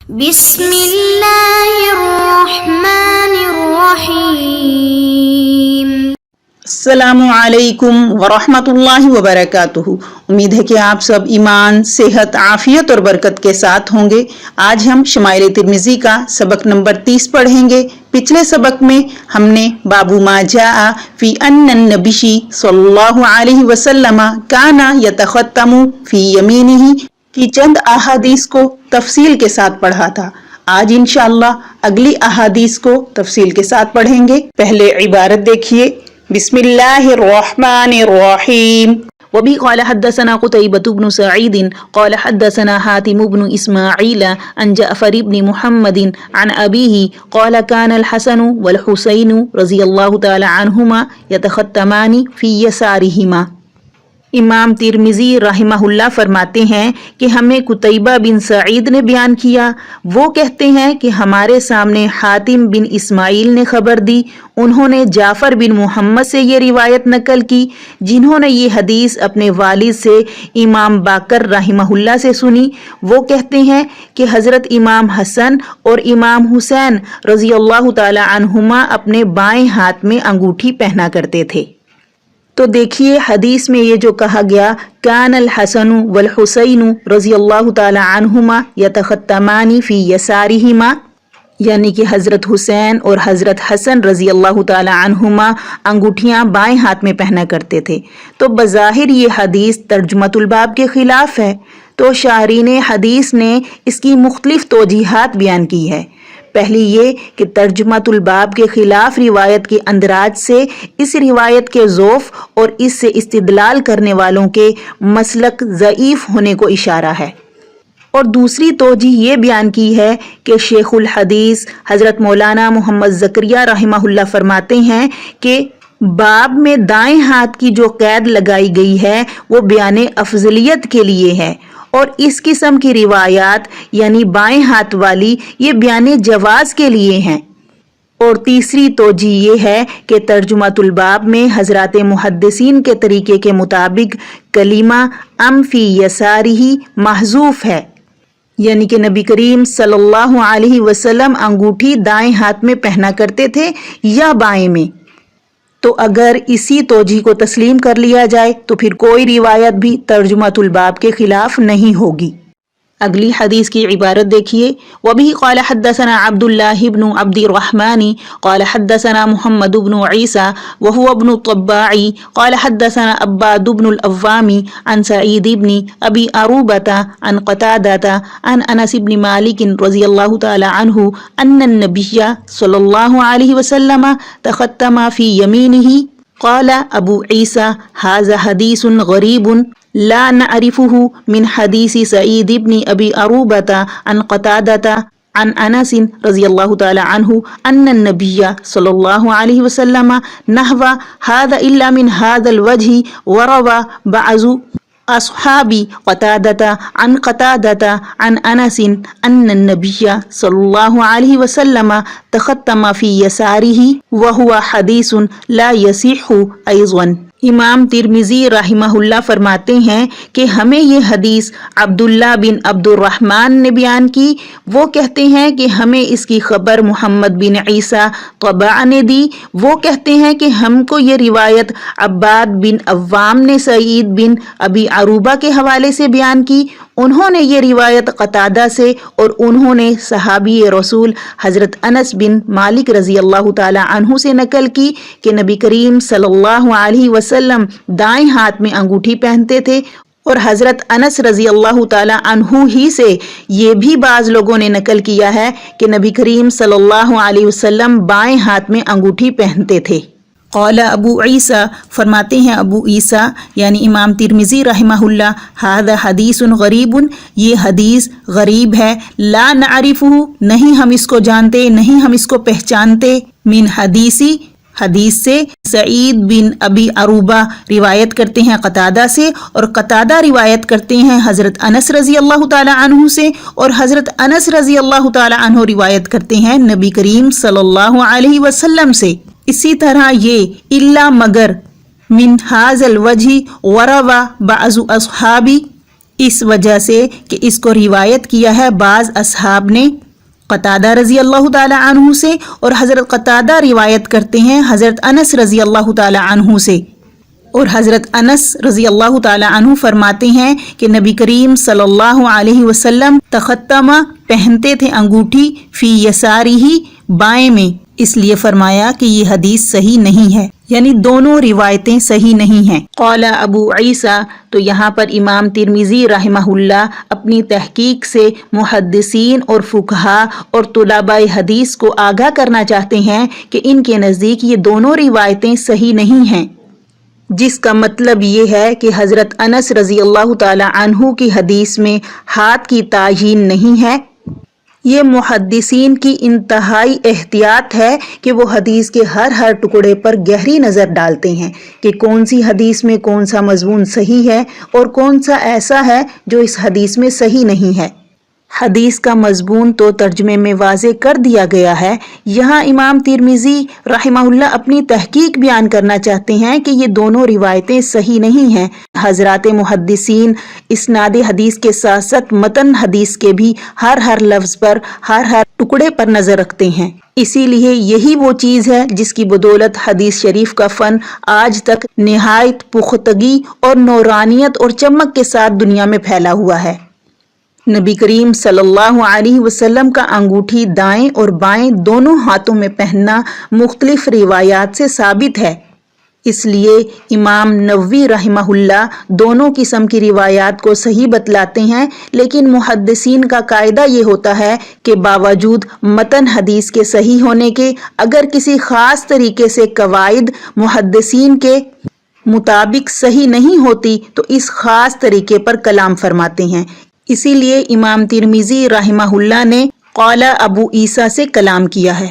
بسم اللہ الرحمن الرحیم۔ السلام علیکم ورحمۃ اللہ وبرکاتہ۔ امید ہے کہ آپ سب ایمان، صحت، عافیت اور برکت کے ساتھ ہوں گے۔ آج ہم شمائل ترمذی کا سبق نمبر 30 پڑھیں گے۔ پچھلے سبق میں ہم نے باب ما جاء فی ان النبی صلی اللہ علیہ وسلم کان یتختم فی یمینہ کی چند احادیث کو تفصیل کے ساتھ پڑھا تھا۔ آج انشاءاللہ اگلی احادیث کو تفصیل کے ساتھ پڑھیں گے۔ پہلے عبارت دیکھیے۔ بسم اللہ الرحمن الرحیم۔ وبه قال حدثنا قتيبة بن سعيد قال حدثنا حاتم بن إسماعيل عن جعفر بن محمد عن أبيه قال كان الحسن والحسين رضي الله تعالى عنهما يتختمان في يسارهما۔ امام ترمذی رحمہ اللہ فرماتے ہیں کہ ہمیں قتیبہ بن سعید نے بیان کیا، وہ کہتے ہیں کہ ہمارے سامنے حاتم بن اسماعیل نے خبر دی، انہوں نے جعفر بن محمد سے یہ روایت نقل کی، جنہوں نے یہ حدیث اپنے والد سے امام باقر رحمہ اللہ سے سنی۔ وہ کہتے ہیں کہ حضرت امام حسن اور امام حسین رضی اللہ تعالی عنہما اپنے بائیں ہاتھ میں انگوٹھی پہنا کرتے تھے۔ تو دیکھیے حدیث میں یہ جو کہا گیا کان الحسن والحسین رضی اللہ تعالی عنہما یتختمان فی یسارہما، یعنی کہ حضرت حسین اور حضرت حسن رضی اللہ تعالی عنہما انگوٹھیاں بائیں ہاتھ میں پہنا کرتے تھے۔ تو بظاہر یہ حدیث ترجمۃ الباب کے خلاف ہے، تو شارحین حدیث نے اس کی مختلف توجیحات بیان کی ہے۔ پہلی یہ کہ ترجمۃ الباب کے خلاف روایت کے اندراج سے اس روایت کے ضعف اور اس سے استدلال کرنے والوں کے مسلک ضعیف ہونے کو اشارہ ہے، اور دوسری توجیہ یہ بیان کی ہے کہ شیخ الحدیث حضرت مولانا محمد زکریا رحمہ اللہ فرماتے ہیں کہ باب میں دائیں ہاتھ کی جو قید لگائی گئی ہے وہ بیان افضلیت کے لیے ہے، اور اس قسم کی روایات یعنی بائیں ہاتھ والی یہ بیان جواز کے لیے ہیں۔ اور تیسری توجیہ یہ ہے کہ ترجمۃ الباب میں حضرات محدثین کے طریقے کے مطابق کلمہ ام فی یسارہ محذوف ہے، یعنی کہ نبی کریم صلی اللہ علیہ وسلم انگوٹھی دائیں ہاتھ میں پہنا کرتے تھے یا بائیں میں۔ تو اگر اسی توجیہ کو تسلیم کر لیا جائے تو پھر کوئی روایت بھی ترجمۃ الباب کے خلاف نہیں ہوگی۔ اگلی حدیث کی عبارت دیکھیے۔ وبه قال حدثنا عبد الله بن عبد الرحمن قال حدثنا محمد بن عيسى وهو ابن الطباع قال حدثنا عباد بن الأوام عن سعيد بن أبي أروبة عن قتادة عن أنس بن مالك رضي الله تعالى عنه أن النبي صلى الله عليه وسلم تختم في يمينه قال أبو عيسى هذا حديث غريب لا نعرفه من حديث سعيد بن أبي أروبة عن قتادة عن أنس رضي الله تعالى عنه أن النبي صلى الله عليه وسلم نحو هذا إلا من هذا الوجه، وروى بعض أصحاب قتادة عن قتادة عن أنس أن النبي صلى الله عليه وسلم تختم في يساره وهو حديث لا يصح أيضا۔ امام ترمذی رحمہ اللہ فرماتے ہیں کہ ہمیں یہ حدیث عبداللہ بن عبد الرحمن نے بیان کی، وہ کہتے ہیں کہ ہمیں اس کی خبر محمد بن عیسیٰ طباع نے دی، وہ کہتے ہیں کہ ہم کو یہ روایت عباد بن عوام نے سعید بن ابی عروبہ کے حوالے سے بیان کی، انہوں نے یہ روایت قتادہ سے اور انہوں نے صحابی رسول حضرت انس بن مالک رضی اللہ تعالی عنہ سے نقل کی کہ نبی کریم صلی اللہ علیہ وسلم دائیں ہاتھ میں انگوٹھی پہنتے تھے، اور حضرت انس رضی اللہ تعالی عنہ ہی سے یہ بھی بعض لوگوں نے نقل کیا ہے کہ نبی کریم صلی اللہ علیہ وسلم بائیں ہاتھ میں انگوٹھی پہنتے تھے۔ قال ابو عیسیٰ فرماتے ہیں ابو عیسیٰ یعنی امام ترمذی رحمہ اللہ ھذا حدیث غریب، یہ حدیث غریب ہے، لا نعرفہ نہیں ہم اس کو جانتے، نہیں ہم اس کو پہچانتے، من حدیث سے سعید بن ابی عروبہ روایت کرتے ہیں قتادہ سے، اور قتادہ روایت کرتے ہیں حضرت انس رضی اللہ تعالی عنہ سے، اور حضرت انس رضی اللہ تعالی عنہ روایت کرتے ہیں نبی کریم صلی اللہ علیہ وسلم سے۔ اسی طرح یہ الا مگر من ھذا الوجہ وروى بعض اصحابی اس وجہ سے کہ اس کو روایت کیا ہے بعض اصحاب نے قتادہ رضی اللہ تعالی عنہ سے، اور حضرت قتادہ روایت کرتے ہیں حضرت انس رضی اللہ تعالی عنہ سے، اور حضرت انس رضی اللہ تعالی عنہ فرماتے ہیں کہ نبی کریم صلی اللہ علیہ وسلم تختمہ پہنتے تھے انگوٹھی فی یسارہ بائیں میں، اس لیے فرمایا کہ یہ حدیث صحیح نہیں ہے، یعنی دونوں روایتیں صحیح نہیں ہیں۔ قال ابو عیسیٰ، تو یہاں پر امام ترمذی رحمہ اللہ اپنی تحقیق سے محدثین اور فقہا اور طلباء حدیث کو آگاہ کرنا چاہتے ہیں کہ ان کے نزدیک یہ دونوں روایتیں صحیح نہیں ہیں، جس کا مطلب یہ ہے کہ حضرت انس رضی اللہ تعالی عنہ کی حدیث میں ہاتھ کی تعیین نہیں ہے۔ یہ محدثین کی انتہائی احتیاط ہے کہ وہ حدیث کے ہر ٹکڑے پر گہری نظر ڈالتے ہیں کہ کون سی حدیث میں کون سا مضمون صحیح ہے اور کون سا ایسا ہے جو اس حدیث میں صحیح نہیں ہے۔ حدیث کا مضمون تو ترجمے میں واضح کر دیا گیا ہے، یہاں امام ترمذی رحمہ اللہ اپنی تحقیق بیان کرنا چاہتے ہیں کہ یہ دونوں روایتیں صحیح نہیں ہیں۔ حضرات محدثین اسناد حدیث کے ساتھ ساتھ متن حدیث کے بھی ہر لفظ پر ہر ٹکڑے پر نظر رکھتے ہیں، اسی لیے یہی وہ چیز ہے جس کی بدولت حدیث شریف کا فن آج تک نہایت پختگی اور نورانیت اور چمک کے ساتھ دنیا میں پھیلا ہوا ہے۔ نبی کریم صلی اللہ علیہ وسلم کا انگوٹھی دائیں اور بائیں دونوں ہاتھوں میں پہننا مختلف روایات سے ثابت ہے، اس لیے امام نووی رحمہ اللہ دونوں قسم کی روایات کو صحیح بتلاتے ہیں، لیکن محدثین کا قاعدہ یہ ہوتا ہے کہ باوجود متن حدیث کے صحیح ہونے کے اگر کسی خاص طریقے سے قواعد محدثین کے مطابق صحیح نہیں ہوتی تو اس خاص طریقے پر کلام فرماتے ہیں۔ اسی لیے امام ترمذی رحمہ اللہ نے قال ابو عیسیٰ سے کلام کیا ہے۔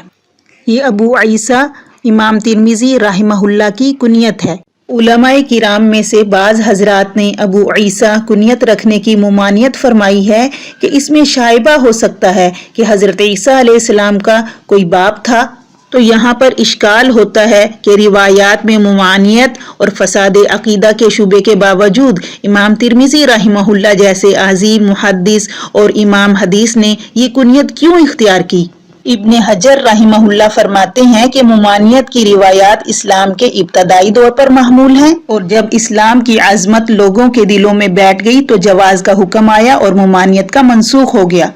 یہ ابو عیسیٰ امام ترمذی رحمہ اللہ کی کنیت ہے۔ علماء کرام میں سے بعض حضرات نے ابو عیسیٰ کنیت رکھنے کی ممانعت فرمائی ہے کہ اس میں شائبہ ہو سکتا ہے کہ حضرت عیسیٰ علیہ السلام کا کوئی باپ تھا، تو یہاں پر اشکال ہوتا ہے کہ روایات میں ممانعت اور فساد عقیدہ کے شبے کے باوجود امام ترمذی رحمہ اللہ جیسے عظیم محدث اور امام حدیث نے یہ کنیت کیوں اختیار کی؟ ابن حجر رحمہ اللہ فرماتے ہیں کہ ممانعت کی روایات اسلام کے ابتدائی دور پر محمول ہیں، اور جب اسلام کی عظمت لوگوں کے دلوں میں بیٹھ گئی تو جواز کا حکم آیا اور ممانعت کا منسوخ ہو گیا۔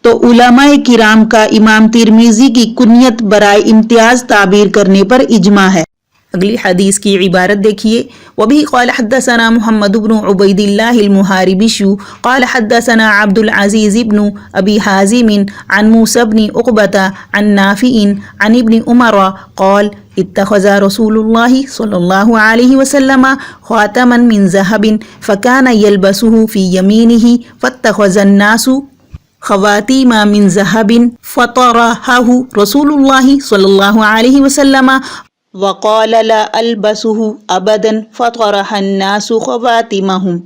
تو علماء کرام کا امام ترمذی کی کنیت برائے امتیاز تعبیر کرنے پر اجماع ہے۔ اگلی حدیث کی عبارت دیکھیے، وبه قال حدثنا محمد بن عبید اللہ المحاربی قال حدثنا عبد العزیز بن ابی حازم عن موسى بن عقبة عن نافع عن ابن عمر قال اتخذ رسول اللہ صلی اللہ علیہ وسلم خاتما من ذهب فكان يلبسه في يمينه فاتخذ الناس خواتیم من ذهب فطرحه رسول اللہ صلی اللہ علیہ وسلم وقال لا البسه ابدا فطرح الناس خواتیمهم۔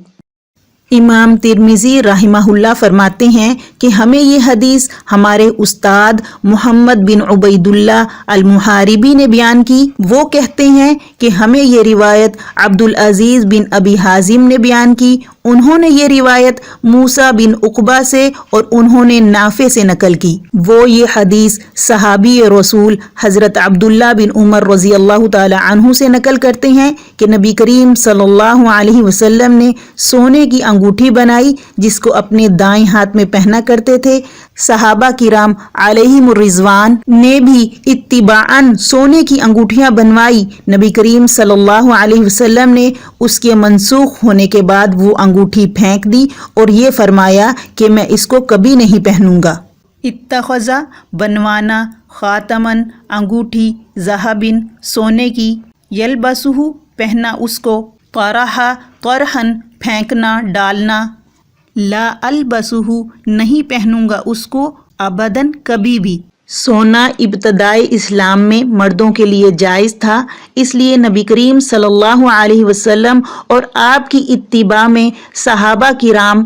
امام ترمذی رحمہ اللہ فرماتے ہیں کہ ہمیں یہ حدیث ہمارے استاد محمد بن عبید اللہ المحاربی نے بیان کی۔ وہ کہتے ہیں کہ ہمیں یہ روایت عبد العزیز بن ابی حازم نے بیان کی، انہوں نے یہ روایت موسیٰ بن عقبہ سے اور انہوں نے نافع سے نقل کی۔ وہ یہ حدیث صحابی رسول حضرت عبداللہ بن عمر رضی اللہ تعالی عنہ سے نقل کرتے ہیں کہ نبی کریم صلی اللہ علیہ وسلم نے سونے کی انگوٹھی بنائی جس کو اپنے دائیں ہاتھ میں پہنا کرتے تھے۔ صحابہ کرام علیہم الرضوان نے بھی اتباعاً سونے کی انگوٹھیاں بنوائی۔ نبی کریم صلی اللہ علیہ وسلم نے اس کے منسوخ ہونے کے بعد وہ انگوٹھی پھینک دی اور یہ فرمایا کہ میں اس کو کبھی نہیں پہنوں گا۔ اتخذا بنوانا، خاتمن انگوٹھی، ذہبن سونے کی، یلبسہ پہنا اس کو، طرحا طرحن پھینکنا ڈالنا، لا البسہ نہیں پہنوں گا اس کو، ابداً کبھی بھی۔ سونا ابتدائی اسلام میں مردوں کے لیے جائز تھا، اس لیے نبی کریم صلی اللہ علیہ وسلم اور آپ کی اتباع میں صحابہ کرام